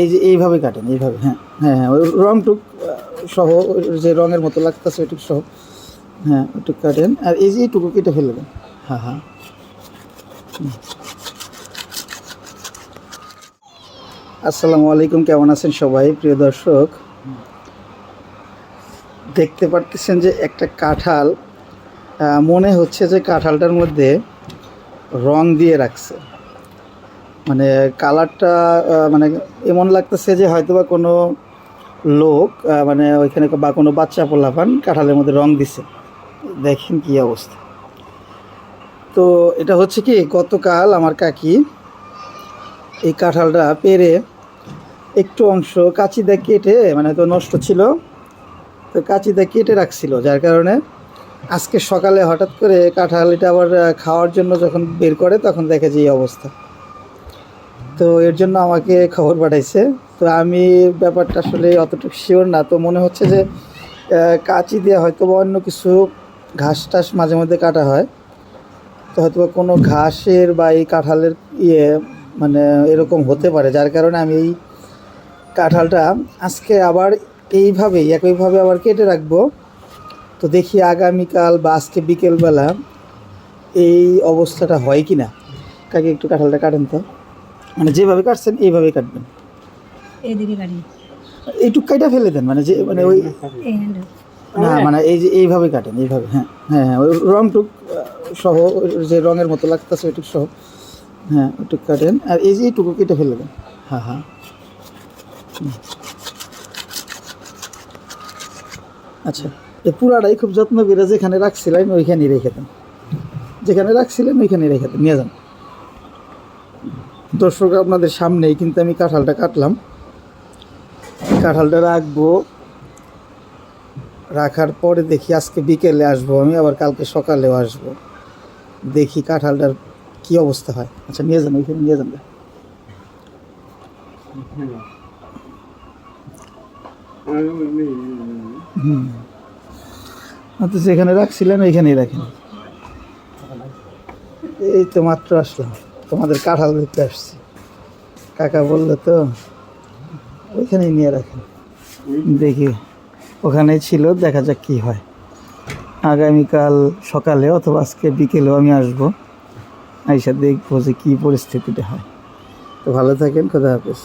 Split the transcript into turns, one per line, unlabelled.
এই যে এইভাবে কাটেন, এইভাবে। হ্যাঁ হ্যাঁ হ্যাঁ, ওই রংটুক সহ, ওই যে রঙের মতো লাগতেছে ওইটুক সহ। হ্যাঁ, ওইটুক কাটেন। আর এই যে এইটুকু কেটে ফেলবেন। হ্যাঁ হ্যাঁ। আসসালামু আলাইকুম, কেমন আছেন সবাই? প্রিয় দর্শক, দেখতে পারতেছেন যে একটা কাঁঠাল, মনে হচ্ছে যে কাঁঠালটার মধ্যে রং দিয়ে রাখছে। মানে কালারটা মানে এমন লাগতেছে যে হয়তোবা কোনো লোক মানে ওইখানে বা কোনো বাচ্চা পোলাপান কাঁঠালের মধ্যে রং দিছে। দেখেন কি অবস্থা। তো এটা হচ্ছে কি, গতকাল আমার কাকি এই কাঁঠালটা পেরে একটু অংশ কাঁচি দিয়ে কেটে, মানে তো নষ্ট ছিল, তো কাঁচি দিয়ে কেটে রাখছিল, যার কারণে আজকে সকালে হঠাৎ করে কাঁঠাল এটা আবার খাওয়ার জন্য যখন বের করে তখন দেখে যে এই অবস্থা। তো এর জন্য আমাকে খবর পাঠাইছে। তো আমি ব্যাপারটা আসলে অতটুকু শিওর না, তো মনে হচ্ছে যে কাঁচি দিয়ে হয়তো বা অন্য কিছু ঘাস টাস মাঝে মধ্যে কাটা হয়, তো হয়তো বা কোনো ঘাসের বা এই কাঁঠালের মানে এরকম হতে পারে, যার কারণে আমি এই কাঁঠালটা আজকে আবার এইভাবেই একইভাবে আবার কেটে রাখবো। তো দেখি আগামীকাল বা আজকে বিকেলবেলা এই অবস্থাটা হয় কি না। কাকে একটু কাঁঠালটা কাটেন তো, মানে যেভাবে কাটছেন এইভাবেই কাটবেন।
এইদিকে কাটি,
এইটুক কাইটা ফেলে দেন, মানে যে মানে ওই না, মানে এই যে এইভাবে কাটেন, এইভাবে। হ্যাঁ হ্যাঁ হ্যাঁ, ওই রংটুক সহ, ওই যে রঙের মতো লাগতেছে ওইটুক সহ। হ্যাঁ, ওইটুক কাটেন। আর এই যে এইটুকু কেটে ফেলে দেন। হ্যাঁ হ্যাঁ। আচ্ছা, এই পুরাটাই খুব যত্ন করে যেখানে রাখছিলেন ওইখানেই রেখে দেন, যেখানে রাখছিলেন ওইখানেই রেখে দেন, নিয়ে যান। দর্শক, আপনাদের সামনেই কিন্তু আমি কাঁঠালটা কাটলাম। কাঁঠালটা রাখবো, রাখার পরে দেখি আজকে বিকেলে আসবো আমি, আবার কালকে সকালেও আসবো, দেখি কাঁঠালটার কি অবস্থা হয়। আচ্ছা, নিয়ে যান, ওইখানে নিয়ে যান। তো যেখানে রাখছিলেন ওইখানেই রাখেন। এই তো মাত্র আসলাম, তোমাদের কাঁঠাল দেখতে আসছি। কাকা বললো তো ওইখানেই নিয়ে রাখেন, দেখি ওখানেই ছিল, দেখা যাক কি হয়। আগামীকাল সকালে অথবা আজকে বিকেলেও আমি আসবো, আইসা দেখবো যে কী পরিস্থিতিটা হয়। তো ভালো থাকেন, খোদা হাফেজ।